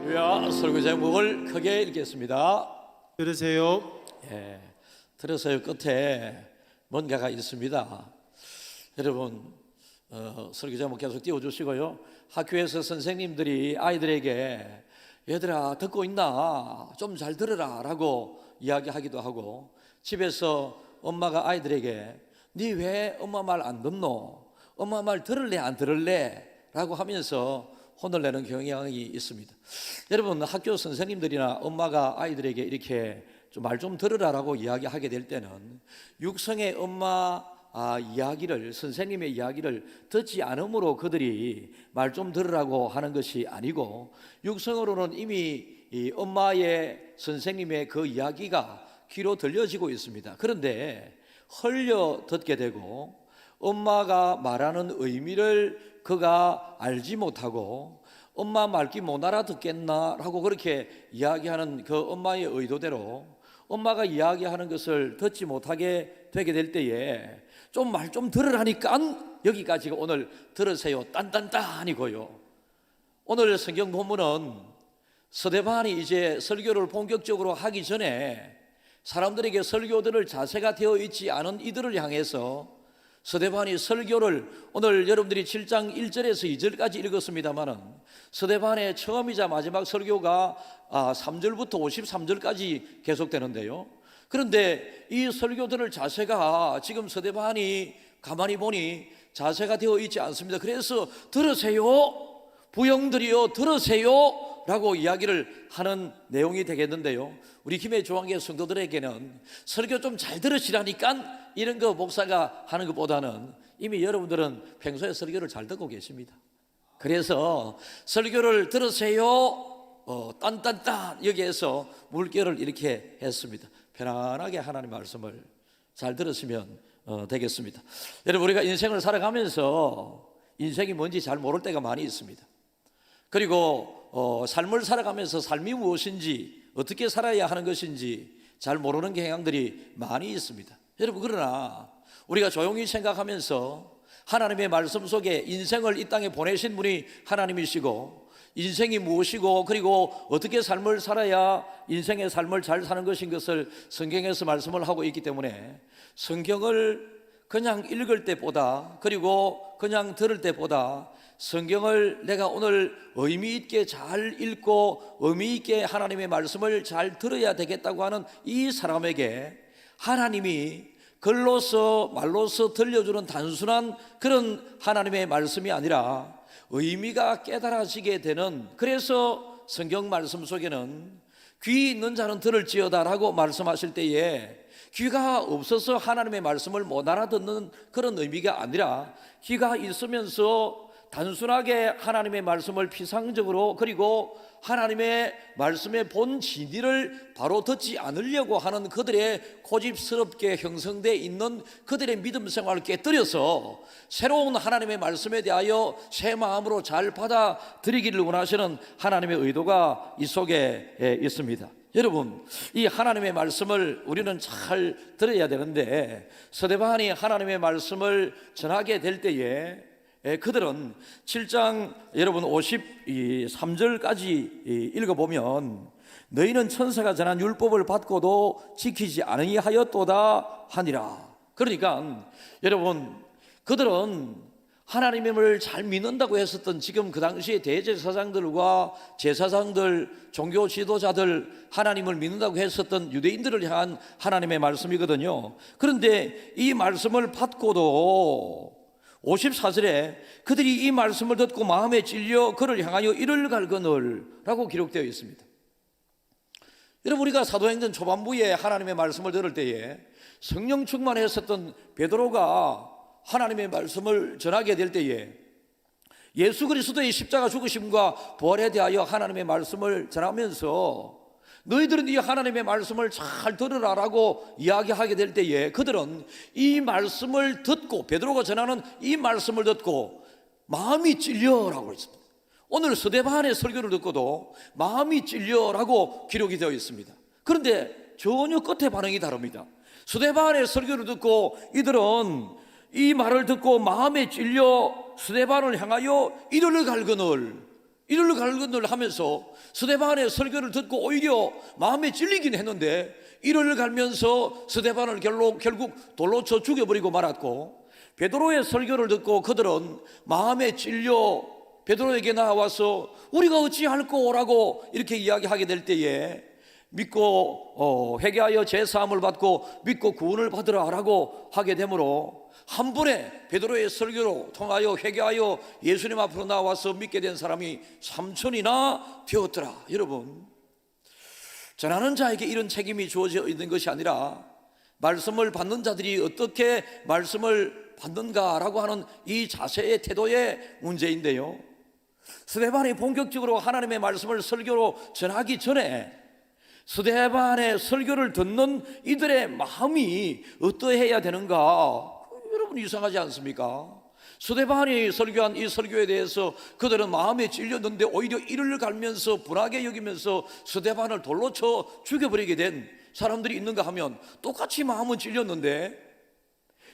할렐루야. 설교 제목을 크게 읽겠습니다. 들으세요. 들으세요 끝에 뭔가가 있습니다. 여러분 설교 제목 계속 띄워주시고요. 학교에서 선생님들이 아이들에게 얘들아 듣고 있나? 좀 잘 들으라 라고 이야기하기도 하고, 집에서 엄마가 아이들에게 니 왜 엄마 말 안 듣노? 엄마 말 들을래 안 들을래? 라고 하면서 혼을 내는 경향이 있습니다. 여러분, 학교 선생님들이나 엄마가 아이들에게 이렇게 말 좀 들으라라고 이야기하게 될 때는 육성의 엄마 이야기를, 선생님의 이야기를 듣지 않으므로 그들이 말 좀 들으라고 하는 것이 아니고, 육성으로는 이미 이 엄마의, 선생님의 그 이야기가 귀로 들려지고 있습니다. 그런데 흘려 듣게 되고 엄마가 말하는 의미를 그가 알지 못하고 엄마 말귀 못 알아듣겠나 라고 그렇게 이야기하는 그 엄마의 의도대로 엄마가 이야기하는 것을 듣지 못하게 되게 될 때에 좀 말 좀 들으라니까, 여기까지가 오늘 들으세요 딴딴딴이고요. 오늘 성경 본문은 스데반이 이제 설교를 본격적으로 하기 전에 사람들에게 설교 들을 자세가 되어 있지 않은 이들을 향해서 스데반이 설교를, 오늘 여러분들이 7장 1절에서 2절까지 읽었습니다마는 스데반의 처음이자 마지막 설교가 3절부터 53절까지 계속되는데요. 그런데 이 설교 들을 자세가 지금 스데반이 가만히 보니 자세가 되어 있지 않습니다. 그래서 들으세요, 부형들이여 들으세요 라고 이야기를 하는 내용이 되겠는데요. 우리 김해 조항계 성도들에게는 설교 좀 잘 들으시라니까 이런 거 목사가 하는 것보다는 이미 여러분들은 평소에 설교를 잘 듣고 계십니다. 그래서 설교를 들으세요 딴딴딴 여기에서 물결을 이렇게 했습니다. 편안하게 하나님 말씀을 잘 들으시면 되겠습니다. 여러분, 우리가 인생을 살아가면서 인생이 뭔지 잘 모를 때가 많이 있습니다. 그리고 삶을 살아가면서 삶이 무엇인지, 어떻게 살아야 하는 것인지 잘 모르는 경향들이 많이 있습니다. 여러분, 그러나 우리가 조용히 생각하면서 하나님의 말씀 속에 인생을 이 땅에 보내신 분이 하나님이시고, 인생이 무엇이고 그리고 어떻게 삶을 살아야 인생의 삶을 잘 사는 것인 것을 성경에서 말씀을 하고 있기 때문에 성경을 그냥 읽을 때보다, 그리고 그냥 들을 때보다 성경을 내가 오늘 의미 있게 잘 읽고 의미 있게 하나님의 말씀을 잘 들어야 되겠다고 하는 이 사람에게 하나님이 글로서 말로서 들려주는 단순한 그런 하나님의 말씀이 아니라 의미가 깨달아지게 되는, 그래서 성경 말씀 속에는 귀 있는 자는 들을지어다 라고 말씀하실 때에 귀가 없어서 하나님의 말씀을 못 알아듣는 그런 의미가 아니라 귀가 있으면서 단순하게 하나님의 말씀을 피상적으로, 그리고 하나님의 말씀의 본 진리를 바로 듣지 않으려고 하는 그들의 고집스럽게 형성되어 있는 그들의 믿음 생활을 깨뜨려서 새로운 하나님의 말씀에 대하여 새 마음으로 잘 받아들이기를 원하시는 하나님의 의도가 이 속에 있습니다. 여러분, 이 하나님의 말씀을 우리는 잘 들어야 되는데, 스데반이 하나님의 말씀을 전하게 될 때에 그들은 7장 여러분 53절까지 읽어보면 너희는 천사가 전한 율법을 받고도 지키지 아니하였도다 하니라. 그러니까 여러분, 그들은 하나님을 잘 믿는다고 했었던, 지금 그 당시에 대제사장들과 제사장들, 종교 지도자들, 하나님을 믿는다고 했었던 유대인들을 향한 하나님의 말씀이거든요. 그런데 이 말씀을 받고도 54절에 그들이 이 말씀을 듣고 마음에 찔려 그를 향하여 이를 갈거늘 라고 기록되어 있습니다. 여러분, 우리가 사도행전 초반부에 하나님의 말씀을 들을 때에 성령 충만했었던 베드로가 하나님의 말씀을 전하게 될 때에 예수 그리스도의 십자가 죽으심과 부활에 대하여 하나님의 말씀을 전하면서 너희들은 이 하나님의 말씀을 잘 들으라라고 이야기하게 될 때에 그들은 이 말씀을 듣고, 베드로가 전하는 이 말씀을 듣고 마음이 찔려라고 했습니다. 오늘 스데반의 설교를 듣고도 마음이 찔려라고 기록이 되어 있습니다. 그런데 전혀 끝에 반응이 다릅니다. 스데반의 설교를 듣고 이들은 이 말을 듣고 마음에 찔려 스데반을 향하여 이를 갈거늘, 이를 갈근을 하면서 스데반의 설교를 듣고 오히려 마음에 찔리긴 했는데 이를 갈면서 스데반을 결국 돌로 쳐 죽여버리고 말았고, 베드로의 설교를 듣고 그들은 마음에 찔려 베드로에게 나와서 우리가 어찌할꼬라고 이렇게 이야기하게 될 때에 믿고 회개하여 제사함을 받고 믿고 구원을 받으라라고 하게 되므로 한 번에 베드로의 설교로 통하여 회개하여 예수님 앞으로 나와서 믿게 된 사람이 3천이나 되었더라. 여러분, 전하는 자에게 이런 책임이 주어져 있는 것이 아니라 말씀을 받는 자들이 어떻게 말씀을 받는가라고 하는 이 자세의 태도의 문제인데요, 스데반이 본격적으로 하나님의 말씀을 설교로 전하기 전에 스데반의 설교를 듣는 이들의 마음이 어떠해야 되는가? 여러분, 이상하지 않습니까? 스데반이 설교한 이 설교에 대해서 그들은 마음에 찔렸는데 오히려 이를 갈면서 분하게 여기면서 스데반을 돌로 쳐 죽여버리게 된 사람들이 있는가 하면 똑같이 마음은 찔렸는데,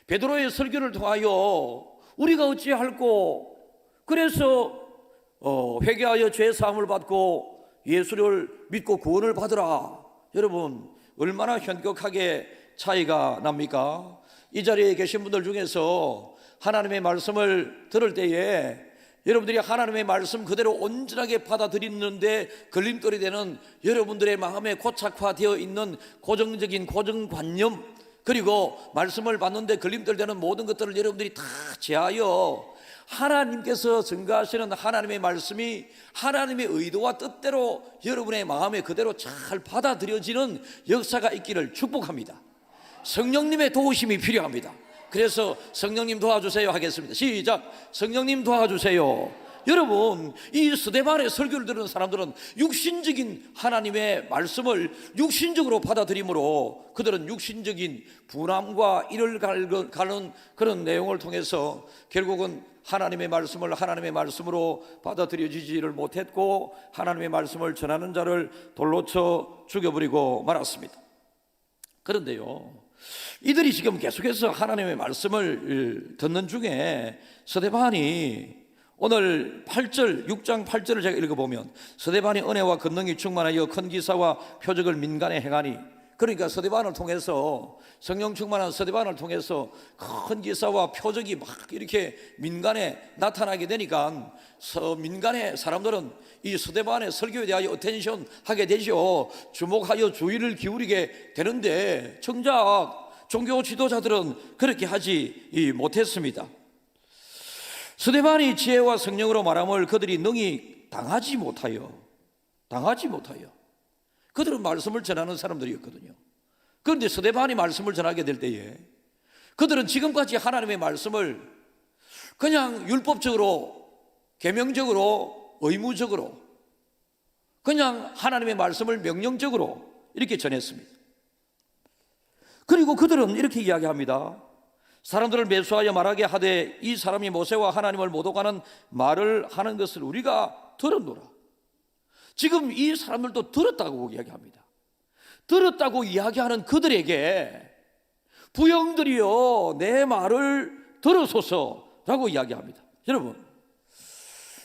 베드로의 설교를 통하여 우리가 어찌할꼬, 그래서 회개하여 죄 사함을 받고 예수를 믿고 구원을 받으라. 여러분, 얼마나 현격하게 차이가 납니까? 이 자리에 계신 분들 중에서 하나님의 말씀을 들을 때에 여러분들이 하나님의 말씀 그대로 온전하게 받아들이는데 걸림돌이 되는 여러분들의 마음에 고착화되어 있는 고정관념, 그리고 말씀을 받는데 걸림돌 되는 모든 것들을 여러분들이 다 제하여 하나님께서 증거하시는 하나님의 말씀이 하나님의 의도와 뜻대로 여러분의 마음에 그대로 잘 받아들여지는 역사가 있기를 축복합니다. 성령님의 도우심이 필요합니다. 그래서 성령님 도와주세요 하겠습니다. 시작. 성령님 도와주세요. 여러분, 이 스데반의 설교를 들은 사람들은 육신적인 하나님의 말씀을 육신적으로 받아들이므로 그들은 육신적인 분함과 이를 가는 그런 내용을 통해서 결국은 하나님의 말씀을 하나님의 말씀으로 받아들여지지를 못했고 하나님의 말씀을 전하는 자를 돌로 쳐 죽여버리고 말았습니다. 그런데요, 이들이 지금 계속해서 하나님의 말씀을 듣는 중에 스데반이 오늘 8절, 6장 8절을 제가 읽어보면 스데반이 은혜와 권능이 충만하여 큰 기사와 표적을 민간에 행하니, 그러니까 스데반을 통해서, 성령 충만한 스데반을 통해서 큰 기사와 표적이 막 이렇게 민간에 나타나게 되니까 민간의 사람들은 이 스데반의 설교에 대하여 어텐션 하게 되죠. 주목하여 주의를 기울이게 되는데 정작 종교 지도자들은 그렇게 하지 못했습니다. 스데반이 지혜와 성령으로 말함을 그들이 능히 당하지 못하여 그들은 말씀을 전하는 사람들이었거든요. 그런데 스데반이 말씀을 전하게 될 때에 그들은 지금까지 하나님의 말씀을 그냥 율법적으로, 계명적으로, 의무적으로 그냥 하나님의 말씀을 명령적으로 이렇게 전했습니다. 그리고 그들은 이렇게 이야기합니다. 사람들을 매수하여 말하게 하되 이 사람이 모세와 하나님을 모독하는 말을 하는 것을 우리가 들었노라. 지금 이 사람들도 들었다고 이야기합니다. 들었다고 이야기하는 그들에게 부형들이여 내 말을 들으소서라고 이야기합니다. 여러분,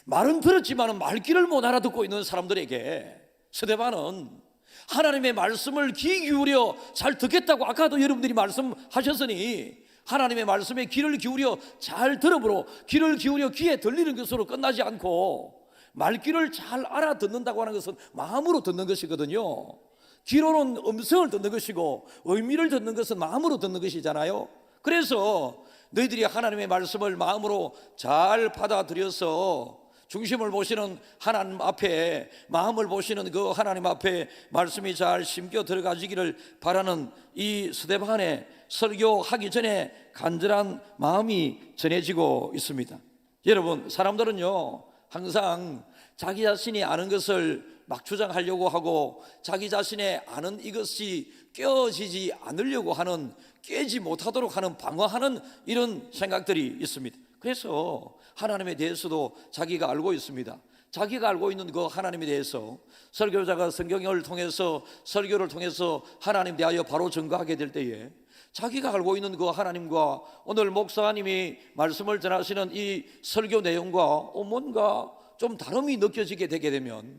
말은 들었지만 말귀를 못 알아듣고 있는 사람들에게 스데반은 하나님의 말씀을 귀 기울여 잘 듣겠다고 아까도 여러분들이 말씀하셨으니 하나님의 말씀에 귀를 기울여 잘 들어보러, 귀를 기울여 귀에 들리는 것으로 끝나지 않고 말귀를 잘 알아듣는다고 하는 것은 마음으로 듣는 것이거든요. 귀로는 음성을 듣는 것이고 의미를 듣는 것은 마음으로 듣는 것이잖아요. 그래서 너희들이 하나님의 말씀을 마음으로 잘 받아들여서 중심을 보시는 하나님 앞에, 마음을 보시는 그 하나님 앞에 말씀이 잘 심겨 들어가지기를 바라는 이 스데반의 설교하기 전에 간절한 마음이 전해지고 있습니다. 여러분, 사람들은요 항상 자기 자신이 아는 것을 막 주장하려고 하고 자기 자신의 아는 이것이 깨어지지 않으려고 하는, 깨지 못하도록 하는, 방어하는 이런 생각들이 있습니다. 그래서 하나님에 대해서도 자기가 알고 있습니다. 자기가 알고 있는 그 하나님에 대해서 설교자가 성경을 통해서, 설교를 통해서 하나님 대하여 바로 증거하게 될 때에 자기가 알고 있는 그 하나님과 오늘 목사님이 말씀을 전하시는 이 설교 내용과 뭔가 좀 다름이 느껴지게 되게 되면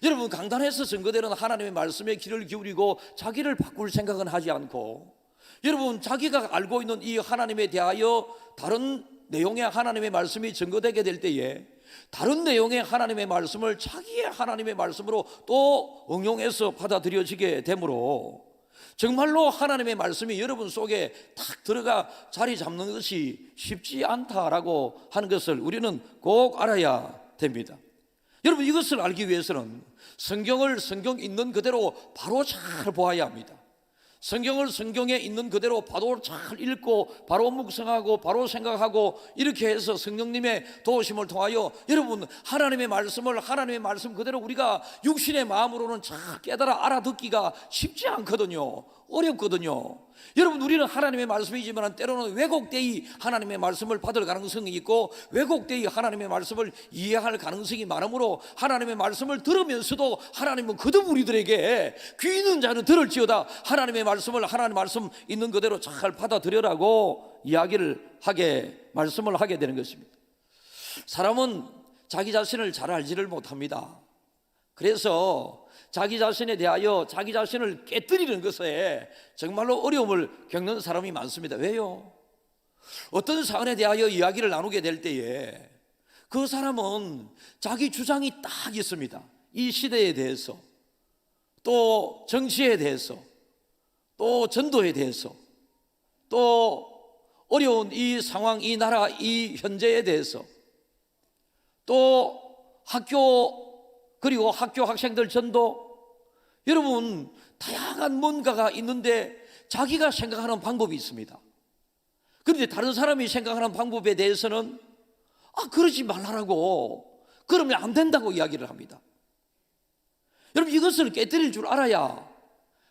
여러분 강단에서 증거되는 하나님의 말씀에 귀를 기울이고 자기를 바꿀 생각은 하지 않고 여러분 자기가 알고 있는 이 하나님에 대하여 다른 내용의 하나님의 말씀이 증거되게 될 때에 다른 내용의 하나님의 말씀을 자기의 하나님의 말씀으로 또 응용해서 받아들여지게 되므로 정말로 하나님의 말씀이 여러분 속에 탁 들어가 자리 잡는 것이 쉽지 않다라고 하는 것을 우리는 꼭 알아야 됩니다. 여러분 이것을 알기 위해서는 성경을 성경 있는 그대로 바로 잘 보아야 합니다. 성경을 성경에 있는 그대로 바로 잘 읽고 바로 묵상하고 바로 생각하고 이렇게 해서 성령님의 도우심을 통하여 여러분 하나님의 말씀을 하나님의 말씀 그대로 우리가 육신의 마음으로는 잘 깨달아 알아듣기가 쉽지 않거든요. 어렵거든요. 여러분 우리는 하나님의 말씀이지만 때로는 왜곡되이 하나님의 말씀을 받을 가능성이 있고 왜곡되이 하나님의 말씀을 이해할 가능성이 많으므로 하나님의 말씀을 들으면서도 하나님은 거듭 우리들에게 귀 있는 자는 들을지어다 하나님의 말씀을 하나님 말씀 있는 그대로 잘 받아들여라고 이야기를 하게 말씀을 하게 되는 것입니다. 사람은 자기 자신을 잘 알지를 못합니다. 그래서 자기 자신에 대하여 자기 자신을 깨뜨리는 것에 정말로 어려움을 겪는 사람이 많습니다. 왜요? 어떤 사안에 대하여 이야기를 나누게 될 때에 그 사람은 자기 주장이 딱 있습니다. 이 시대에 대해서 또 정치에 대해서 또 전도에 대해서 또 어려운 이 상황 이 나라 이 현재에 대해서 또 학교 그리고 학교 학생들 전도 여러분 다양한 뭔가가 있는데 자기가 생각하는 방법이 있습니다. 그런데 다른 사람이 생각하는 방법에 대해서는 그러지 말라고 그러면 안 된다고 이야기를 합니다. 여러분 이것을 깨뜨릴 줄 알아야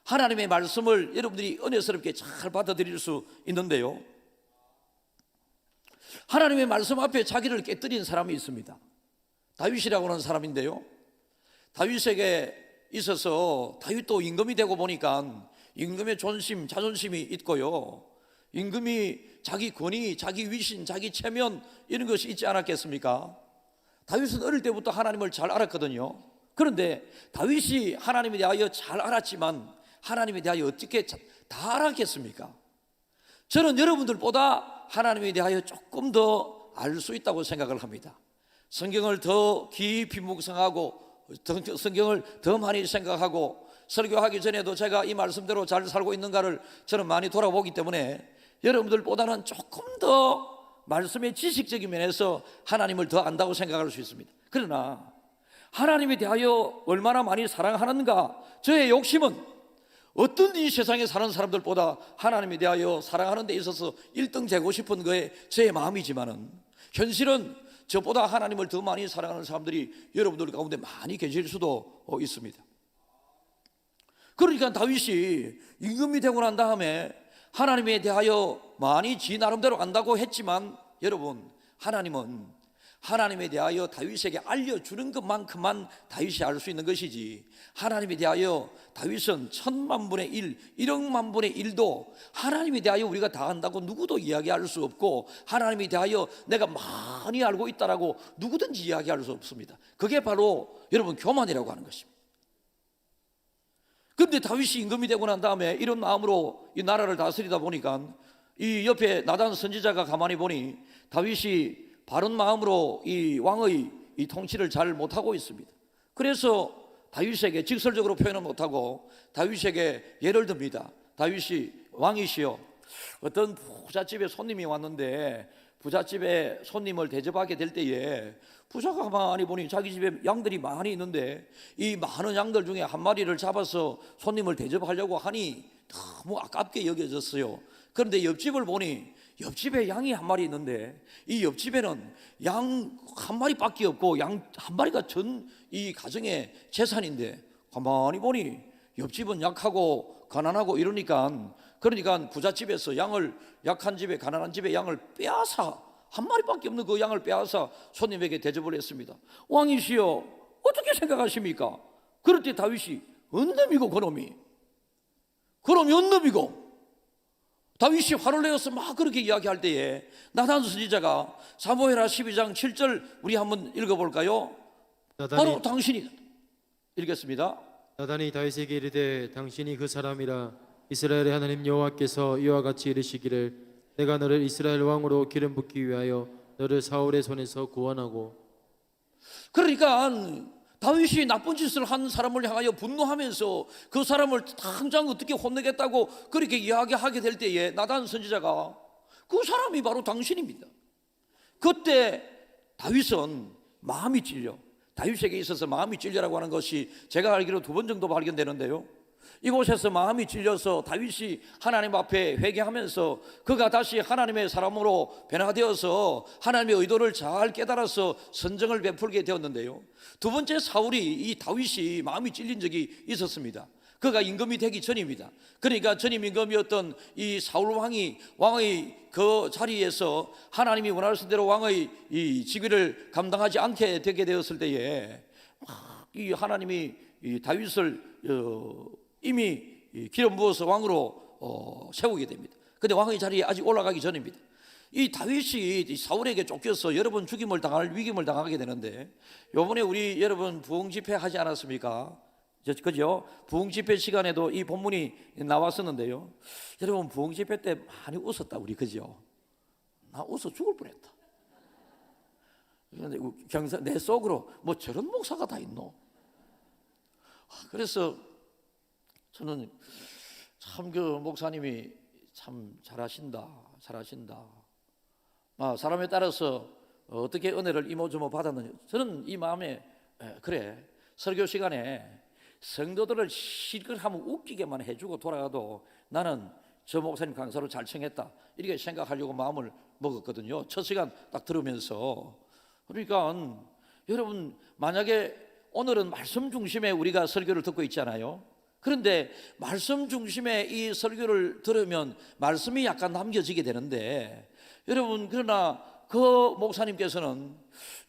하나님의 말씀을 여러분들이 은혜스럽게 잘 받아들일 수 있는데요. 하나님의 말씀 앞에 자기를 깨뜨린 사람이 있습니다. 다윗이라고 하는 사람인데요. 다윗에게 있어서 다윗도 임금이 되고 보니까 임금의 존심, 자존심이 있고요. 임금이 자기 권위, 자기 위신, 자기 체면 이런 것이 있지 않았겠습니까? 다윗은 어릴 때부터 하나님을 잘 알았거든요. 그런데 다윗이 하나님에 대하여 잘 알았지만 하나님에 대하여 어떻게 다 알았겠습니까? 저는 여러분들보다 하나님에 대하여 조금 더 알 수 있다고 생각을 합니다. 성경을 더 깊이 묵상하고 성경을 더 많이 생각하고 설교하기 전에도 제가 이 말씀대로 잘 살고 있는가를 저는 많이 돌아보기 때문에 여러분들보다는 조금 더 말씀의 지식적인 면에서 하나님을 더 안다고 생각할 수 있습니다. 그러나 하나님에 대하여 얼마나 많이 사랑하는가, 저의 욕심은 어떤 이 세상에 사는 사람들보다 하나님에 대하여 사랑하는 데 있어서 1등 되고 싶은 거에 제 마음이지만은 현실은 저보다 하나님을 더 많이 사랑하는 사람들이 여러분들 가운데 많이 계실 수도 있습니다. 그러니까 다윗이 임금이 되고 난 다음에 하나님에 대하여 많이 지 나름대로 안다고 했지만 여러분 하나님은 하나님에 대하여 다윗에게 알려주는 것만큼만 다윗이 알 수 있는 것이지 하나님에 대하여 다윗은 1000만분의 1, 1억만분의 1도 하나님에 대하여 우리가 다 안다고 누구도 이야기할 수 없고 하나님에 대하여 내가 많이 알고 있다라고 누구든지 이야기할 수 없습니다. 그게 바로 여러분 교만이라고 하는 것입니다. 그런데 다윗이 임금이 되고 난 다음에 이런 마음으로 이 나라를 다스리다 보니까 이 옆에 나단 선지자가 가만히 보니 다윗이 바른 마음으로 이 왕의 이 통치를 잘 못하고 있습니다. 그래서 다윗에게 직설적으로 표현을 못하고 다윗에게 예를 듭니다. 다윗이 왕이시여 어떤 부잣집에 손님이 왔는데 부잣집에 손님을 대접하게 될 때에 부자가 가만히 보니 자기 집에 양들이 많이 있는데 이 많은 양들 중에 한 마리를 잡아서 손님을 대접하려고 하니 너무 아깝게 여겨졌어요. 그런데 옆집을 보니 옆집에 양이 한 마리 있는데 이 옆집에는 양 한 마리밖에 없고 양 한 마리가 전 이 가정의 재산인데 가만히 보니 옆집은 약하고 가난하고 이러니까 그러니까 부잣집에서 양을 약한 집에 가난한 집에 양을 빼앗아 한 마리밖에 없는 그 양을 빼앗아 손님에게 대접을 했습니다. 왕이시여 어떻게 생각하십니까? 그럴 때 다윗이 언놈이고 그놈이 언놈이고 다윗이 화를 내어서 막 그렇게 이야기할 때에 나단 선지자가 사무엘하 12장 7절 우리 한번 읽어볼까요? 바로 당신이 읽겠습니다. 나단이 다윗에게 이르되 당신이 그 사람이라 이스라엘의 하나님 여호와께서 이와 같이 이르시기를 내가 너를 이스라엘 왕으로 기름 붓기 위하여 너를 사울의 손에서 구원하고. 그러니까 다윗이 나쁜 짓을 한 사람을 향하여 분노하면서 그 사람을 당장 어떻게 혼내겠다고 그렇게 이야기하게 될 때에 나단 선지자가 그 사람이 바로 당신입니다. 그때 다윗은 마음이 찔려, 다윗에게 있어서 마음이 찔려라고 하는 것이 제가 알기로 2번 정도 발견되는데요, 이곳에서 마음이 찔려서 다윗이 하나님 앞에 회개하면서 그가 다시 하나님의 사람으로 변화되어서 하나님의 의도를 잘 깨달아서 선정을 베풀게 되었는데요, 2번째 사울이 이 다윗이 마음이 찔린 적이 있었습니다. 그가 임금이 되기 전입니다. 그러니까 전임 임금이었던 이 사울 왕의 그 자리에서 하나님이 원하신 대로 왕의 이 직위를 감당하지 않게 되게 되었을 때에 이 하나님이 이 다윗을 이미 기름 부어서 왕으로 세우게 됩니다. 근데 왕의 자리에 아직 올라가기 전입니다. 이 다윗이 사울에게 쫓겨서 여러 번 죽임을 당할 위김을 당하게 되는데, 요번에 우리 여러분 부흥 집회 하지 않았습니까? 그죠? 부흥 집회 시간에도 이 본문이 나왔었는데요, 여러분 부흥 집회 때 많이 웃었다 우리, 그죠? 나 웃어 죽을 뻔했다. 그런데 경사 내 속으로 뭐 저런 목사가 다 있노? 그래서 저는 참 그 목사님이 참 잘하신다. 사람에 따라서 어떻게 은혜를 이모저모 받았느냐, 저는 이 마음에 그래, 설교 시간에 성도들을 실컷 하면 웃기게만 해주고 돌아가도 나는 저 목사님 강사로 잘 청했다, 이렇게 생각하려고 마음을 먹었거든요. 첫 시간 딱 들으면서. 그러니까 여러분, 만약에 오늘은 말씀 중심에 우리가 설교를 듣고 있잖아요. 그런데 말씀 중심의 이 설교를 들으면 말씀이 약간 남겨지게 되는데, 여러분 그러나 그 목사님께서는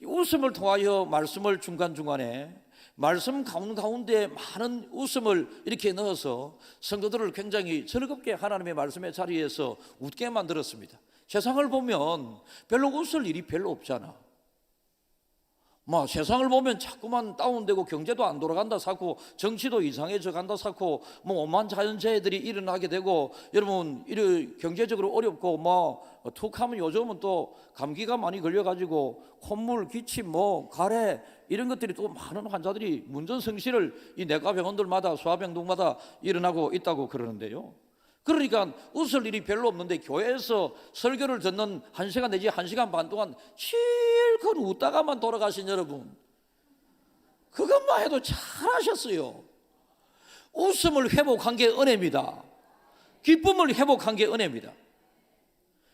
웃음을 통하여 말씀을 중간중간에 말씀 가운데 많은 웃음을 이렇게 넣어서 성도들을 굉장히 즐겁게 하나님의 말씀의 자리에서 웃게 만들었습니다. 세상을 보면 별로 웃을 일이 별로 없잖아. 세상을 보면 자꾸만 다운되고 경제도 안 돌아간다 사고, 정치도 이상해져 간다 사고, 오만 자연재해들이 일어나게 되고, 여러분 경제적으로 어렵고 툭하면 요즘은 또 감기가 많이 걸려가지고 콧물, 기침, 가래 이런 것들이 또 많은 환자들이 문전성시를 이 내과 병원들마다 소아병동마다 일어나고 있다고 그러는데요. 그러니까 웃을 일이 별로 없는데 교회에서 설교를 듣는 1시간 내지 1시간 반 동안 실컷 웃다가만 돌아가신 여러분, 그것만 해도 잘하셨어요. 웃음을 회복한 게 은혜입니다. 기쁨을 회복한 게 은혜입니다.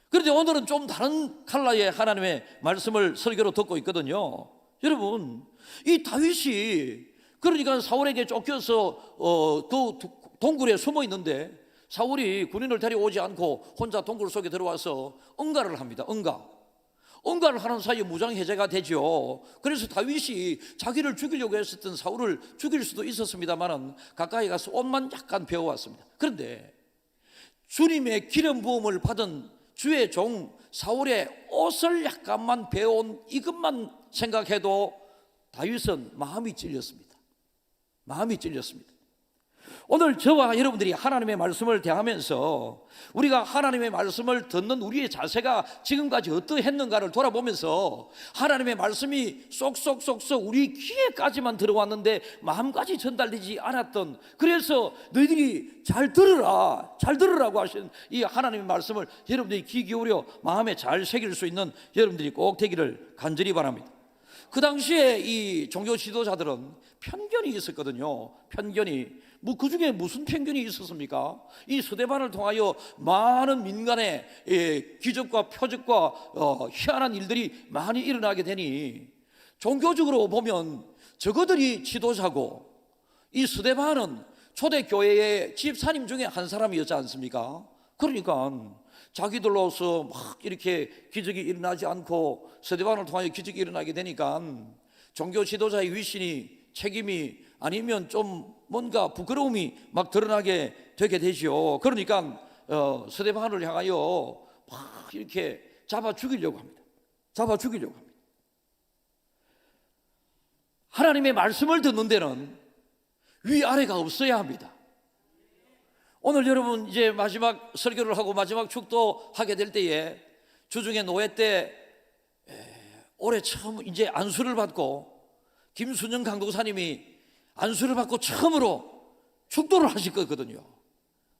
그런데 오늘은 좀 다른 컬러의 하나님의 말씀을 설교로 듣고 있거든요. 여러분, 이 다윗이 그러니까 사울에게 쫓겨서 그 동굴에 숨어 있는데, 사울이 군인을 데려오지 않고 혼자 동굴 속에 들어와서 응가를 합니다. 응가를 하는 사이에 무장해제가 되죠. 그래서 다윗이 자기를 죽이려고 했었던 사울을 죽일 수도 있었습니다만 가까이 가서 옷만 약간 베어왔습니다. 그런데 주님의 기름 부음을 받은 주의 종 사울의 옷을 약간만 베어온 이것만 생각해도 다윗은 마음이 찔렸습니다. 오늘 저와 여러분들이 하나님의 말씀을 대하면서 우리가 하나님의 말씀을 듣는 우리의 자세가 지금까지 어떠했는가를 돌아보면서, 하나님의 말씀이 쏙쏙쏙쏙 우리 귀에까지만 들어왔는데 마음까지 전달되지 않았던, 그래서 너희들이 잘 들으라고 하신 이 하나님의 말씀을 여러분들이 귀 기울여 마음에 잘 새길 수 있는 여러분들이 꼭 되기를 간절히 바랍니다. 그 당시에 이 종교 지도자들은 편견이 있었거든요. 그 중에 무슨 편견이 있었습니까? 이 스데반을 통하여 많은 민간의 기적과 표적과 희한한 일들이 많이 일어나게 되니, 종교적으로 보면 저거들이 지도자고, 이 스데반은 초대교회의 집사님 중에 한 사람이었지 않습니까? 그러니까 자기들로서 막 이렇게 기적이 일어나지 않고 스데반을 통하여 기적이 일어나게 되니까 종교 지도자의 위신이, 책임이, 아니면 좀 뭔가 부끄러움이 막 드러나게 되게 되죠. 그러니까 스데반을 향하여 막 이렇게 잡아 죽이려고 합니다. 잡아 죽이려고 합니다. 하나님의 말씀을 듣는 데는 위아래가 없어야 합니다. 오늘 여러분 이제 마지막 설교를 하고 마지막 축도하게 될 때에 주중에 노회 때 올해 처음 이제 안수를 받고 김순영 강도사님이 안수를 받고 처음으로 축도를 하실 거거든요.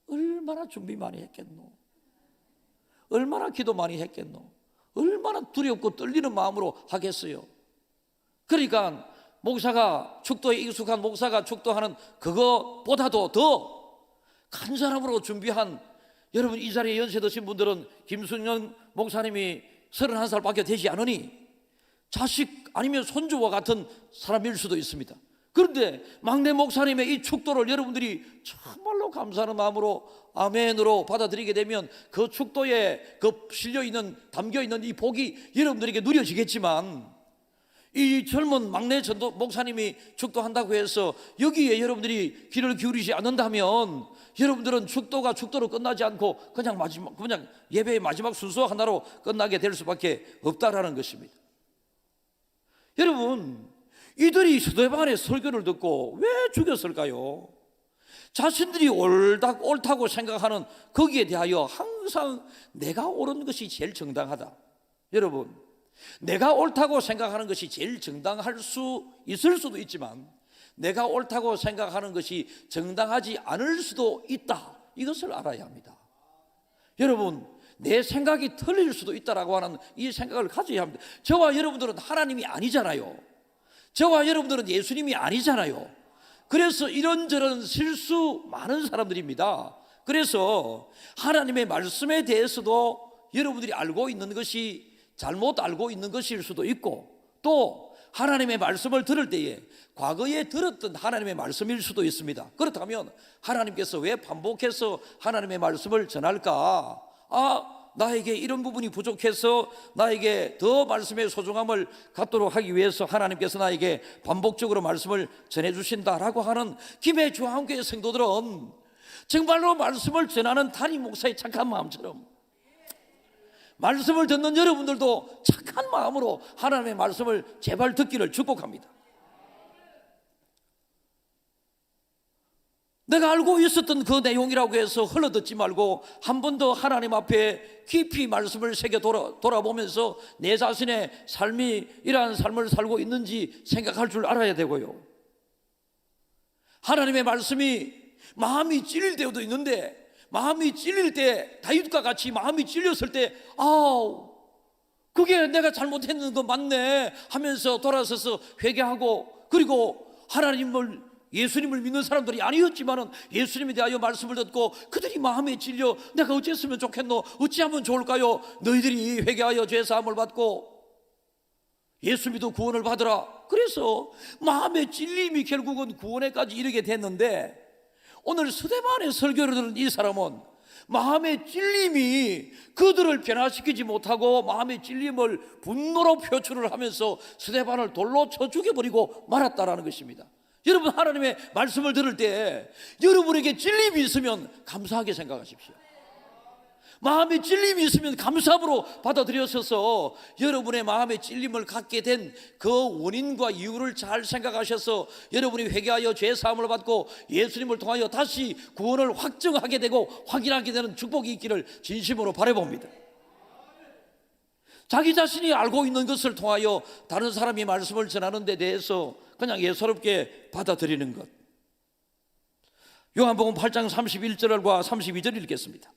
얼마나 준비 많이 했겠노? 얼마나 기도 많이 했겠노? 얼마나 두렵고 떨리는 마음으로 하겠어요? 그러니까 목사가 축도에 익숙한 목사가 축도하는 그거보다도 더 큰 사람으로 준비한, 여러분 이 자리에 연세 드신 분들은 김순영 목사님이 31살밖에 되지 않으니 자식 아니면 손주와 같은 사람일 수도 있습니다. 그런데 막내 목사님의 이 축도를 여러분들이 정말로 감사하는 마음으로 아멘으로 받아들이게 되면 그 축도에 그 실려있는 담겨있는 이 복이 여러분들에게 누려지겠지만, 이 젊은 막내 전도 목사님이 축도한다고 해서 여기에 여러분들이 귀를 기울이지 않는다면 여러분들은 축도가 축도로 끝나지 않고 그냥 예배의 마지막 순서 하나로 끝나게 될 수밖에 없다라는 것입니다. 여러분, 이들이 스데반의 설교를 듣고 왜 죽였을까요? 자신들이 옳다고 생각하는 거기에 대하여 항상 내가 옳은 것이 제일 정당하다. 여러분, 내가 옳다고 생각하는 것이 제일 정당할 수 있을 수도 있지만 내가 옳다고 생각하는 것이 정당하지 않을 수도 있다. 이것을 알아야 합니다. 여러분, 내 생각이 틀릴 수도 있다라고 하는 이 생각을 가져야 합니다. 저와 여러분들은 하나님이 아니잖아요. 저와 여러분들은 예수님이 아니잖아요. 그래서 이런저런 실수 많은 사람들입니다. 그래서 하나님의 말씀에 대해서도 여러분들이 알고 있는 것이 잘못 알고 있는 것일 수도 있고, 또 하나님의 말씀을 들을 때에 과거에 들었던 하나님의 말씀일 수도 있습니다. 그렇다면 하나님께서 왜 반복해서 하나님의 말씀을 전할까? 나에게 이런 부분이 부족해서 나에게 더 말씀의 소중함을 갖도록 하기 위해서 하나님께서 나에게 반복적으로 말씀을 전해주신다라고 하는 김해주한교회 성도들은 정말로 말씀을 전하는 담임 목사의 착한 마음처럼 말씀을 듣는 여러분들도 착한 마음으로 하나님의 말씀을 제발 듣기를 축복합니다. 내가 알고 있었던 그 내용이라고 해서 흘러듣지 말고 한 번 더 하나님 앞에 깊이 말씀을 새겨 돌아보면서 내 자신의 삶이 이러한 삶을 살고 있는지 생각할 줄 알아야 되고요. 하나님의 말씀이 마음이 찔릴 때도 있는데, 마음이 찔릴 때 다윗과 같이 마음이 찔렸을 때 그게 내가 잘못했는 거 맞네 하면서 돌아서서 회개하고, 그리고 예수님을 믿는 사람들이 아니었지만은 예수님에 대하여 말씀을 듣고 그들이 마음에 찔려 내가 어찌했으면 좋겠노? 어찌하면 좋을까요? 너희들이 회개하여 죄사함을 받고 예수 믿어 구원을 받으라. 그래서 마음의 찔림이 결국은 구원에까지 이르게 됐는데, 오늘 스데반의 설교를 들은 이 사람은 마음의 찔림이 그들을 변화시키지 못하고 마음의 찔림을 분노로 표출을 하면서 스데반을 돌로 쳐 죽여버리고 말았다라는 것입니다. 여러분, 하나님의 말씀을 들을 때 여러분에게 찔림이 있으면 감사하게 생각하십시오. 마음의 찔림이 있으면 감사함으로 받아들여서 여러분의 마음의 찔림을 갖게 된 그 원인과 이유를 잘 생각하셔서 여러분이 회개하여 죄사함을 받고 예수님을 통하여 다시 구원을 확정하게 되고 확인하게 되는 축복이 있기를 진심으로 바라봅니다. 자기 자신이 알고 있는 것을 통하여 다른 사람이 말씀을 전하는 데 대해서 그냥 예사롭게 받아들이는 것. 요한복음 8장 31절과 32절 읽겠습니다.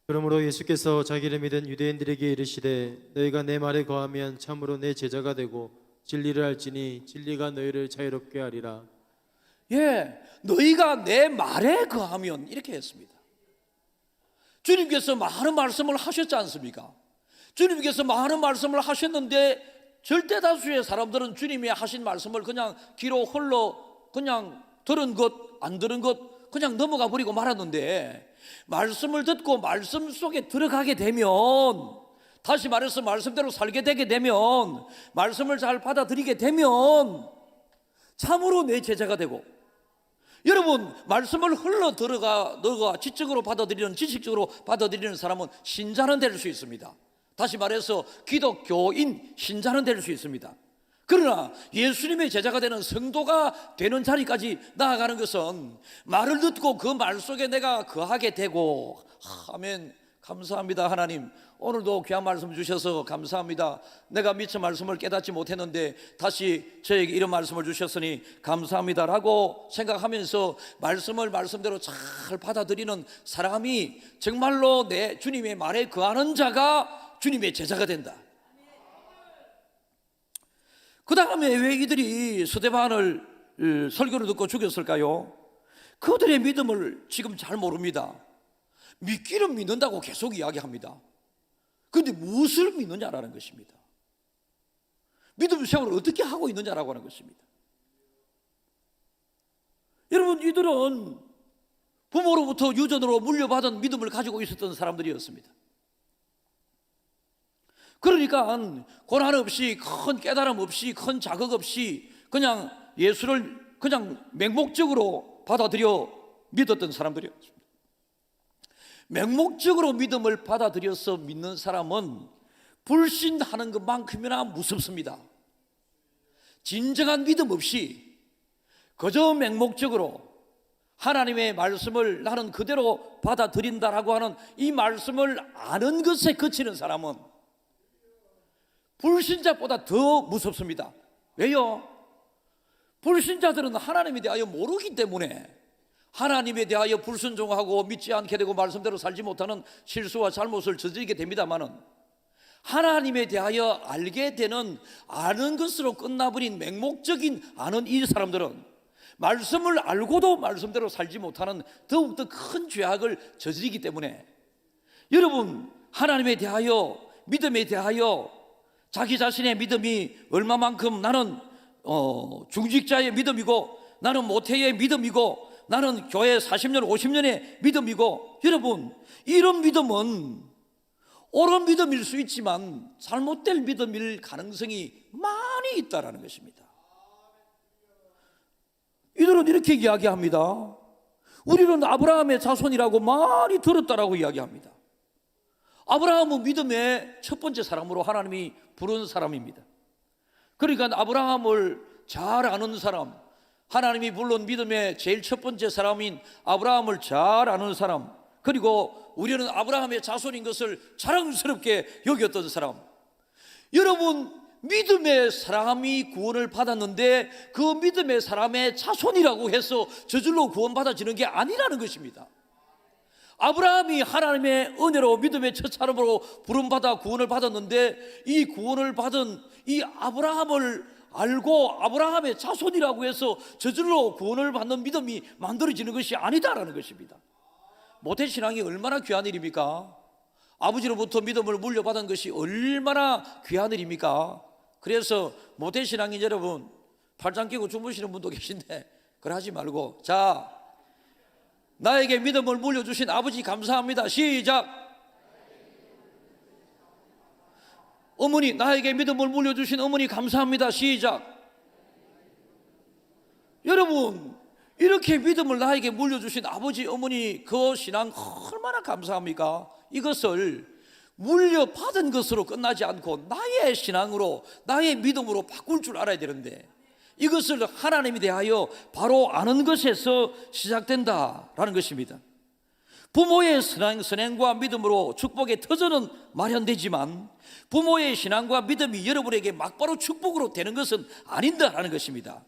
그러므로 예수께서 자기를 믿은 유대인들에게 이르시되 너희가 내 말에 거하면 참으로 내 제자가 되고 진리를 알지니 진리가 너희를 자유롭게 하리라. 너희가 내 말에 거하면, 이렇게 했습니다. 주님께서 많은 말씀을 하셨지 않습니까? 주님께서 많은 말씀을 하셨는데 절대 다수의 사람들은 주님이 하신 말씀을 그냥 귀로 그냥 들은 것 안 들은 것 그냥 넘어가 버리고 말았는데, 말씀을 듣고 말씀 속에 들어가게 되면, 다시 말해서 말씀대로 살게 되게 되면, 말씀을 잘 받아들이게 되면 참으로 내 제자가 되고 여러분, 말씀을 흘러 들어가 지적으로 받아들이는, 지식적으로 받아들이는 사람은 신자는 될 수 있습니다. 다시 말해서 기독교인 신자는 될 수 있습니다. 그러나 예수님의 제자가 되는 성도가 되는 자리까지 나아가는 것은 말을 듣고 그 말 속에 내가 거하게 되고, 아멘, 감사합니다. 하나님, 오늘도 귀한 말씀 주셔서 감사합니다. 내가 미처 말씀을 깨닫지 못했는데 다시 저에게 이런 말씀을 주셨으니 감사합니다라고 생각하면서 말씀을 말씀대로 잘 받아들이는 사람이 정말로 내 주님의 말에 거하는 자가 주님의 제자가 된다. 그 다음에 왜 이들이 스데반을 설교를 듣고 죽였을까요? 그들의 믿음을 지금 잘 모릅니다. 믿기는 믿는다고 계속 이야기합니다. 그런데 무엇을 믿느냐라는 것입니다. 믿음 생활을 어떻게 하고 있느냐라고 하는 것입니다. 여러분, 이들은 부모로부터 유전으로 물려받은 믿음을 가지고 있었던 사람들이었습니다. 그러니까 고난 없이, 큰 깨달음 없이, 큰 자극 없이 그냥 예수를 그냥 맹목적으로 받아들여 믿었던 사람들이었습니다. 맹목적으로 믿음을 받아들여서 믿는 사람은 불신하는 것만큼이나 무섭습니다. 진정한 믿음 없이 그저 맹목적으로 하나님의 말씀을 나는 그대로 받아들인다라고 하는 이 말씀을 아는 것에 그치는 사람은 불신자보다 더 무섭습니다. 왜요? 불신자들은 하나님에 대하여 모르기 때문에 하나님에 대하여 불순종하고 믿지 않게 되고 말씀대로 살지 못하는 실수와 잘못을 저지르게 됩니다마는, 하나님에 대하여 알게 되는 아는 것으로 끝나버린 맹목적인 아는 이 사람들은 말씀을 알고도 말씀대로 살지 못하는 더욱더 큰 죄악을 저지르기 때문에, 여러분, 하나님에 대하여, 믿음에 대하여 자기 자신의 믿음이 얼마만큼 나는 중직자의 믿음이고, 나는 모태의 믿음이고, 나는 교회 40년 50년의 믿음이고, 여러분, 이런 믿음은 옳은 믿음일 수 있지만 잘못된 믿음일 가능성이 많이 있다라는 것입니다. 이들은 이렇게 이야기합니다. 우리는 아브라함의 자손이라고 많이 들었다라고 이야기합니다. 아브라함은 믿음의 첫 번째 사람으로 하나님이 부른 사람입니다. 그러니까 아브라함을 잘 아는 사람, 하나님이 물론 믿음의 제일 첫 번째 사람인 아브라함을 잘 아는 사람, 그리고 우리는 아브라함의 자손인 것을 자랑스럽게 여겼던 사람. 여러분, 믿음의 사람이 구원을 받았는데 그 믿음의 사람의 자손이라고 해서 저절로 구원받아지는 게 아니라는 것입니다. 아브라함이 하나님의 은혜로 믿음의 첫 사람으로 부름받아 구원을 받았는데, 이 구원을 받은 이 아브라함을 알고 아브라함의 자손이라고 해서 저절로 구원을 받는 믿음이 만들어지는 것이 아니다라는 것입니다. 모태신앙이 얼마나 귀한 일입니까? 아버지로부터 믿음을 물려받은 것이 얼마나 귀한 일입니까? 그래서 모태신앙인 여러분, 팔짱 끼고 주무시는 분도 계신데 그러지 말고, 자, 나에게 믿음을 물려주신 아버지 감사합니다. 시작. 어머니, 나에게 믿음을 물려주신 어머니 감사합니다. 시작. 여러분, 이렇게 믿음을 나에게 물려주신 아버지, 어머니, 그 신앙 얼마나 감사합니까? 이것을 물려받은 것으로 끝나지 않고 나의 신앙으로, 나의 믿음으로 바꿀 줄 알아야 되는데, 이것을 하나님에 대하여 바로 아는 것에서 시작된다라는 것입니다. 부모의 선행과 믿음으로 축복의 터전은 마련되지만 부모의 신앙과 믿음이 여러분에게 막바로 축복으로 되는 것은 아닌다라는 것입니다.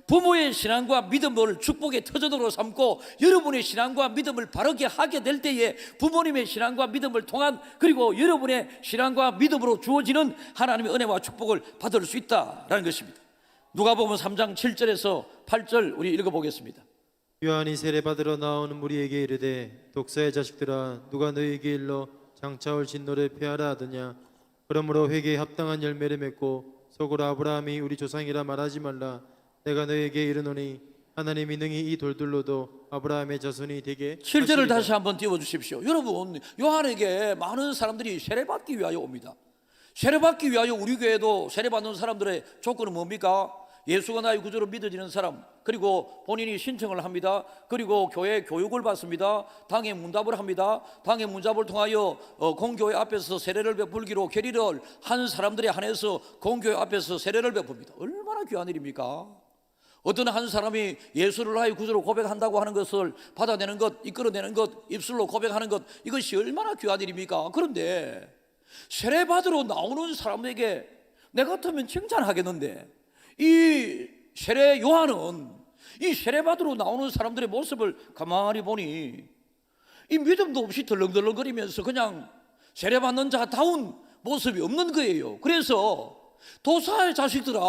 부모의 신앙과 믿음을 축복의 터전으로 삼고 여러분의 신앙과 믿음을 바르게 하게 될 때에 부모님의 신앙과 믿음을 통한, 그리고 여러분의 신앙과 믿음으로 주어지는 하나님의 은혜와 축복을 받을 수 있다라는 것입니다. 누가복음 3장 7절에서 8절 우리 읽어보겠습니다. 요한이 세례받으러 나오는 무리에게 이르되, 독사의 자식들아, 누가 너희에게 일러 장차올 진노를 피하라 하더냐? 그러므로 회개에 합당한 열매를 맺고 속으로 아브라함이 우리 조상이라 말하지 말라. 내가 너희에게 이르노니 하나님이 능히 이 돌들로도 아브라함의 자손이 되게 7절을 다시 한번 띄워주십시오. 여러분, 요한에게 많은 사람들이 세례받기 위하여 옵니다. 세례받기 위하여 우리 교회도 세례받는 사람들의 조건은 뭡니까? 예수가 나의 구주로 믿어지는 사람, 그리고 본인이 신청을 합니다. 그리고 교회 교육을 받습니다. 당의 문답을 합니다. 당의 문답을 통하여 공교회 앞에서 세례를 베풀기로 결의를 한 사람들에 한해서 공교회 앞에서 세례를 베풉니다. 얼마나 귀한 일입니까? 어떤 한 사람이 예수를 나의 구주로 고백한다고 하는 것을 받아내는 것, 이끌어내는 것, 입술로 고백하는 것, 이것이 얼마나 귀한 일입니까? 그런데 세례받으러 나오는 사람에게 내 같으면 칭찬하겠는데, 이 세례 요한은 이 세례받으러 나오는 사람들의 모습을 가만히 보니 이 믿음도 없이 덜렁덜렁거리면서 그냥 세례받는 자다운 모습이 없는 거예요. 그래서 도사의 자식들아,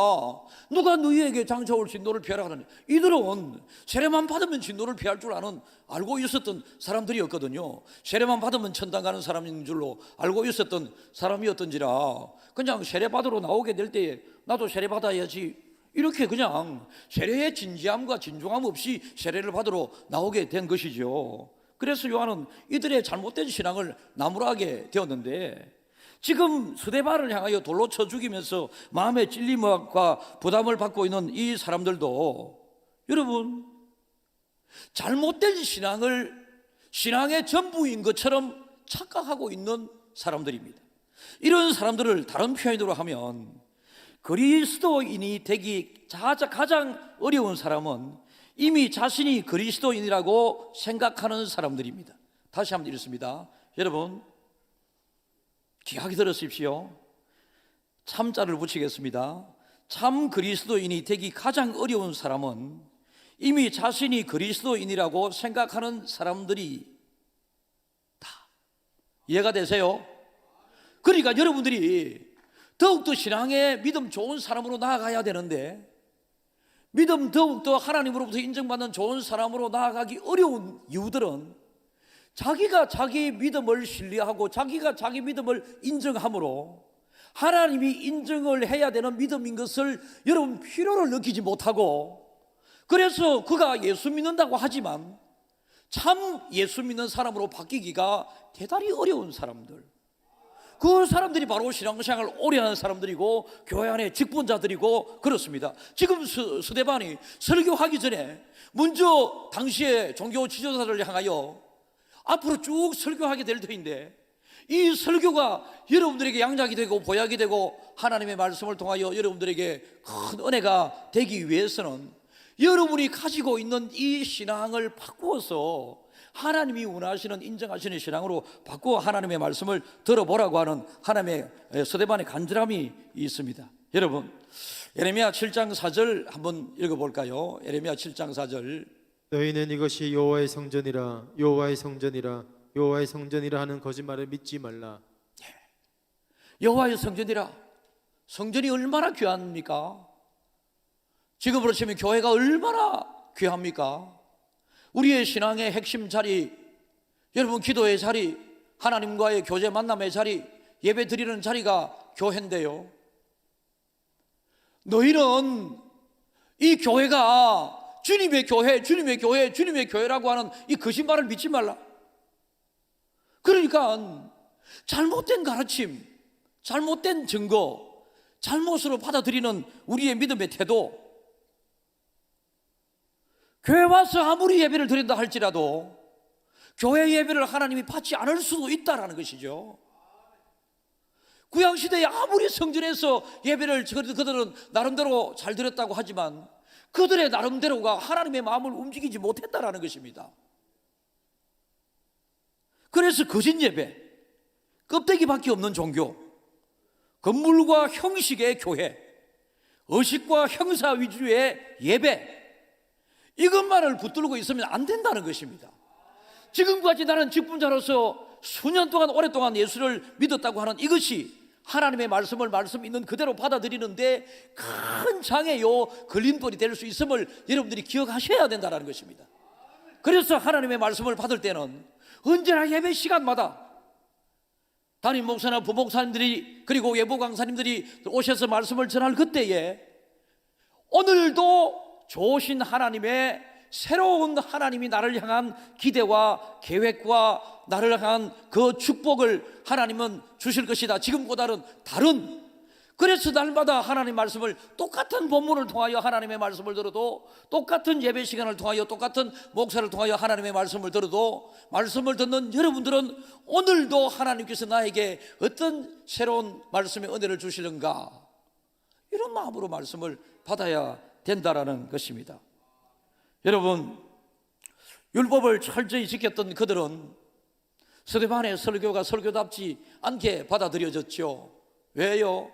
누가 너희에게 장차올 진노를 피하라 하느냐. 이들은 세례만 받으면 진노를 피할 줄 알고 있었던 사람들이었거든요. 세례만 받으면 천당 가는 사람인 줄로 알고 있었던 사람이었던지라 그냥 세례받으러 나오게 될 때에 나도 세례받아야지, 이렇게 그냥 세례의 진지함과 진중함 없이 세례를 받으러 나오게 된 것이죠. 그래서 요한은 이들의 잘못된 신앙을 나무라게 되었는데, 지금 스데반을 향하여 돌로 쳐 죽이면서 마음의 찔림과 부담을 받고 있는 이 사람들도 여러분, 잘못된 신앙의 전부인 것처럼 착각하고 있는 사람들입니다. 이런 사람들을 다른 표현으로 하면, 그리스도인이 되기 가장 어려운 사람은 이미 자신이 그리스도인이라고 생각하는 사람들입니다. 다시 한번 읽습니다. 여러분, 귀하게 들으십시오. 참자를 붙이겠습니다. 참 그리스도인이 되기 가장 어려운 사람은 이미 자신이 그리스도인이라고 생각하는 사람들이 다. 이해가 되세요? 그러니까 여러분들이 더욱더 신앙의 믿음 좋은 사람으로 나아가야 되는데, 믿음 더욱더 하나님으로부터 인정받는 좋은 사람으로 나아가기 어려운 이유들은 자기가 자기 믿음을 신뢰하고 자기가 자기 믿음을 인정함으로 하나님이 인정을 해야 되는 믿음인 것을 여러분 필요를 느끼지 못하고, 그래서 그가 예수 믿는다고 하지만 참 예수 믿는 사람으로 바뀌기가 대단히 어려운 사람들, 그 사람들이 바로 신앙생활을 오래 하는 사람들이고 교회 안에 직분자들이고 그렇습니다. 지금 스데반이 설교하기 전에 먼저 당시의 종교 지도자를 향하여 앞으로 쭉 설교하게 될 터인데, 이 설교가 여러분들에게 양작이 되고 보약이 되고 하나님의 말씀을 통하여 여러분들에게 큰 은혜가 되기 위해서는 여러분이 가지고 있는 이 신앙을 바꾸어서 하나님이 원하시는 인정하시는 신앙으로 바꾸어 하나님의 말씀을 들어보라고 하는 하나님의 스데반의 간절함이 있습니다. 여러분, 예레미야 7장 4절 한번 읽어볼까요? 예레미야 7장 4절. 너희는 이것이 여호와의 성전이라, 여호와의 성전이라, 여호와의 성전이라 하는 거짓말을 믿지 말라. 여호와의 성전이라. 성전이 얼마나 귀합니까? 지금으로 치면 교회가 얼마나 귀합니까? 우리의 신앙의 핵심 자리, 여러분 기도의 자리, 하나님과의 교제 만남의 자리, 예배 드리는 자리가 교회인데요, 너희는 이 교회가 주님의 교회, 주님의 교회, 주님의 교회라고 하는 이 거짓말을 믿지 말라. 그러니까 잘못된 가르침, 잘못된 증거, 잘못으로 받아들이는 우리의 믿음의 태도, 교회 와서 아무리 예배를 드린다 할지라도 교회 예배를 하나님이 받지 않을 수도 있다는 것이죠. 구약시대에 아무리 성전에서 예배를 그들은 나름대로 잘 드렸다고 하지만 그들의 나름대로가 하나님의 마음을 움직이지 못했다는 것입니다. 그래서 거짓 예배, 껍데기밖에 없는 종교, 건물과 형식의 교회, 의식과 형사 위주의 예배, 이것만을 붙들고 있으면 안 된다는 것입니다. 지금까지 나는 직분자로서 수년 동안 오랫동안 예수를 믿었다고 하는 이것이 하나님의 말씀을 말씀 있는 그대로 받아들이는데 큰 장애요, 걸림돌이 될 수 있음을 여러분들이 기억하셔야 된다는 것입니다. 그래서 하나님의 말씀을 받을 때는 언제나 예배 시간마다 담임 목사나 부목사님들이 그리고 예보 강사님들이 오셔서 말씀을 전할 그때에 오늘도 좋으신 하나님의 새로운 하나님이 나를 향한 기대와 계획과 나를 향한 그 축복을 하나님은 주실 것이다. 지금보다는 다른 그래서 날마다 하나님 말씀을 똑같은 본문을 통하여 하나님의 말씀을 들어도, 똑같은 예배 시간을 통하여 똑같은 목사를 통하여 하나님의 말씀을 들어도, 말씀을 듣는 여러분들은 오늘도 하나님께서 나에게 어떤 새로운 말씀의 은혜를 주시는가, 이런 마음으로 말씀을 받아야 된다라는 것입니다. 여러분, 율법을 철저히 지켰던 그들은 스데반의 설교가 설교답지 않게 받아들여졌죠. 왜요?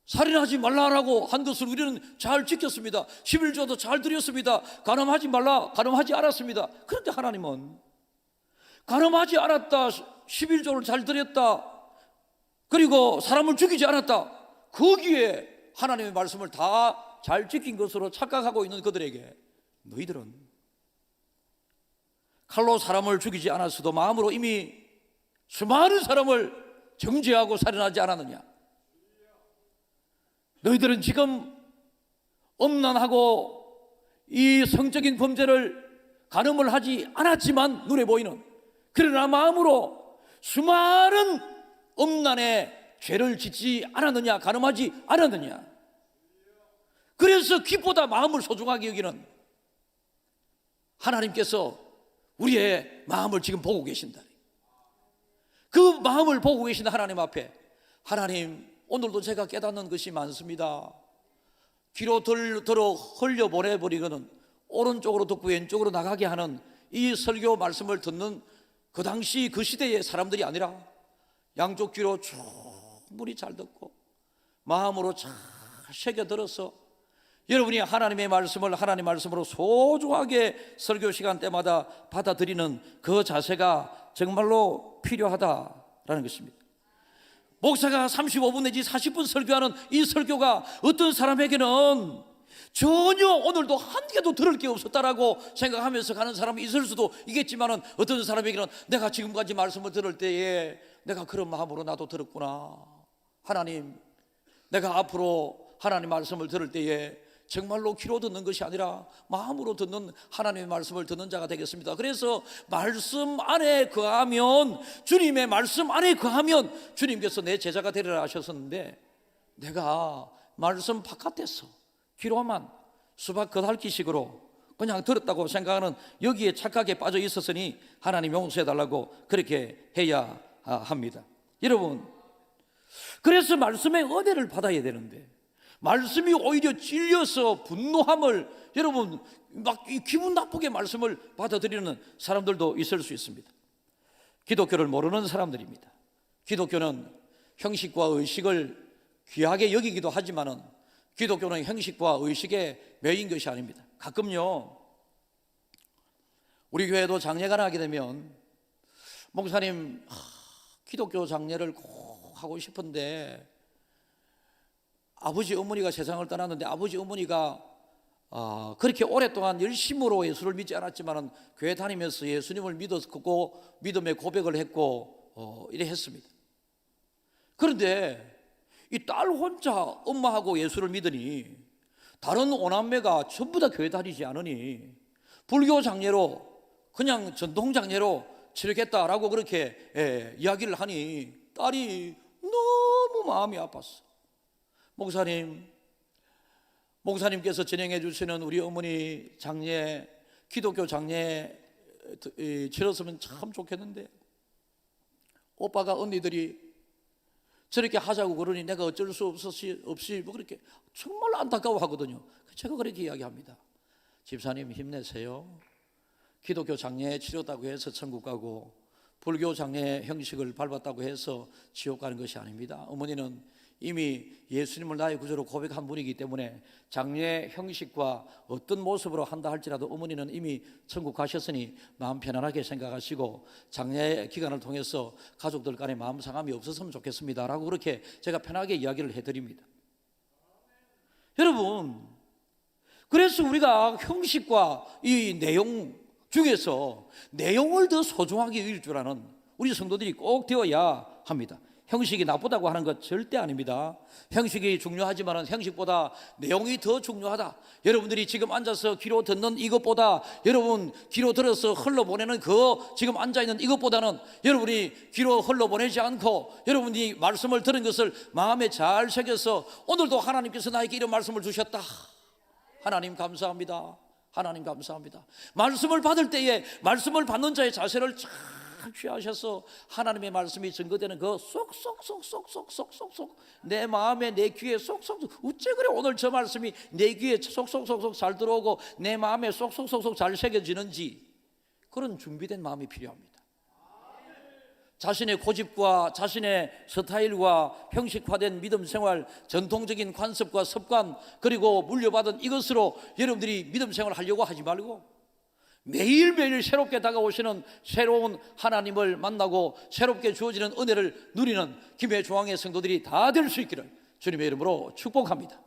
살인하지 말라라고 한 것을 우리는 잘 지켰습니다. 11조도 잘 드렸습니다. 간음하지 말라, 간음하지 않았습니다. 그런데 하나님은 간음하지 않았다, 11조를 잘 드렸다, 그리고 사람을 죽이지 않았다, 거기에 하나님의 말씀을 다 잘 지킨 것으로 착각하고 있는 그들에게 너희들은 칼로 사람을 죽이지 않았어도 마음으로 이미 수많은 사람을 정죄하고 살인하지 않았느냐? 너희들은 지금 엄난하고 이 성적인 범죄를 간음을 하지 않았지만 눈에 보이는, 그러나 마음으로 수많은 엄난의 죄를 짓지 않았느냐? 간음하지 않았느냐? 그래서 귀보다 마음을 소중하게 여기는 하나님께서 우리의 마음을 지금 보고 계신다. 그 마음을 보고 계신 하나님 앞에, 하나님, 오늘도 제가 깨닫는 것이 많습니다. 귀로 들어 흘려보내버리고는 오른쪽으로 듣고 왼쪽으로 나가게 하는 이 설교 말씀을 듣는 그 당시 그 시대의 사람들이 아니라 양쪽 귀로 충분히 잘 듣고 마음으로 잘 새겨들어서 여러분이 하나님의 말씀을 하나님 말씀으로 소중하게 설교 시간 때마다 받아들이는 그 자세가 정말로 필요하다라는 것입니다. 목사가 35분 내지 40분 설교하는 이 설교가 어떤 사람에게는 전혀 오늘도 한 개도 들을 게 없었다라고 생각하면서 가는 사람이 있을 수도 있겠지만은, 어떤 사람에게는 내가 지금까지 말씀을 들을 때에 내가 그런 마음으로 나도 들었구나. 하나님, 내가 앞으로 하나님 말씀을 들을 때에 정말로 귀로 듣는 것이 아니라 마음으로 듣는 하나님의 말씀을 듣는 자가 되겠습니다. 그래서 말씀 안에 거하면, 주님의 말씀 안에 거하면 주님께서 내 제자가 되리라 하셨었는데, 내가 말씀 바깥에서 귀로만 수박 겉핥기식으로 그냥 들었다고 생각하는 여기에 착각에 빠져 있었으니 하나님 용서해 달라고 그렇게 해야 합니다. 여러분, 그래서 말씀의 은혜를 받아야 되는데, 말씀이 오히려 찔려서 분노함을, 여러분 막 기분 나쁘게 말씀을 받아들이는 사람들도 있을 수 있습니다. 기독교를 모르는 사람들입니다. 기독교는 형식과 의식을 귀하게 여기기도 하지만은 기독교는 형식과 의식에 매인 것이 아닙니다. 가끔요, 우리 교회도 장례가 하게 되면 목사님, 기독교 장례를 꼭 하고 싶은데 아버지 어머니가 세상을 떠났는데, 아버지 어머니가 그렇게 오랫동안 열심으로 예수를 믿지 않았지만 교회 다니면서 예수님을 믿었고 믿음의 고백을 했고 이래 했습니다. 그런데 이 딸 혼자 엄마하고 예수를 믿으니 다른 오남매가 전부 다 교회 다니지 않으니 불교 장례로, 그냥 전통 장례로 치르겠다라고 그렇게 이야기를 하니 딸이 너무 마음이 아팠어. 목사님께서 진행해 주시는 우리 어머니 장례, 기독교 장례 치렀으면 참 좋겠는데 오빠가 언니들이 저렇게 하자고 그러니 내가 어쩔 수 없이 뭐 그렇게 정말 안타까워하거든요. 제가 그렇게 이야기합니다. 집사님 힘내세요. 기독교 장례 치렀다고 해서 천국 가고 불교 장례 형식을 밟았다고 해서 지옥 가는 것이 아닙니다. 어머니는 이미 예수님을 나의 구주로 고백한 분이기 때문에 장례 형식과 어떤 모습으로 한다 할지라도 어머니는 이미 천국 가셨으니 마음 편안하게 생각하시고 장례 기간을 통해서 가족들 간에 마음 상함이 없었으면 좋겠습니다 라고 그렇게 제가 편하게 이야기를 해드립니다. 여러분, 그래서 우리가 형식과 이 내용 중에서 내용을 더 소중하게 여길 줄 아는 우리 성도들이 꼭 되어야 합니다. 형식이 나쁘다고 하는 것 절대 아닙니다. 형식이 중요하지만 형식보다 내용이 더 중요하다. 여러분들이 지금 앉아서 귀로 듣는 이것보다, 여러분 귀로 들어서 흘러보내는 그 지금 앉아있는 이것보다는, 여러분이 귀로 흘러보내지 않고 여러분이 말씀을 들은 것을 마음에 잘 새겨서 오늘도 하나님께서 나에게 이런 말씀을 주셨다. 하나님 감사합니다. 하나님 감사합니다. 말씀을 받을 때에 말씀을 받는 자의 자세를 잘 취하셔서 하나님의 말씀이 증거되는 그 쏙쏙쏙쏙쏙쏙쏙 내 마음에 내 귀에 쏙쏙, 어째 그래 오늘 저 말씀이 내 귀에 쏙쏙쏙쏙 잘 들어오고 내 마음에 쏙쏙쏙쏙 잘 새겨지는지, 그런 준비된 마음이 필요합니다. 자신의 고집과 자신의 스타일과 형식화된 믿음 생활, 전통적인 관습과 습관, 그리고 물려받은 이것으로 여러분들이 믿음 생활을 하려고 하지 말고 매일매일 새롭게 다가오시는 새로운 하나님을 만나고 새롭게 주어지는 은혜를 누리는 김해 중앙의 성도들이 다 될 수 있기를 주님의 이름으로 축복합니다.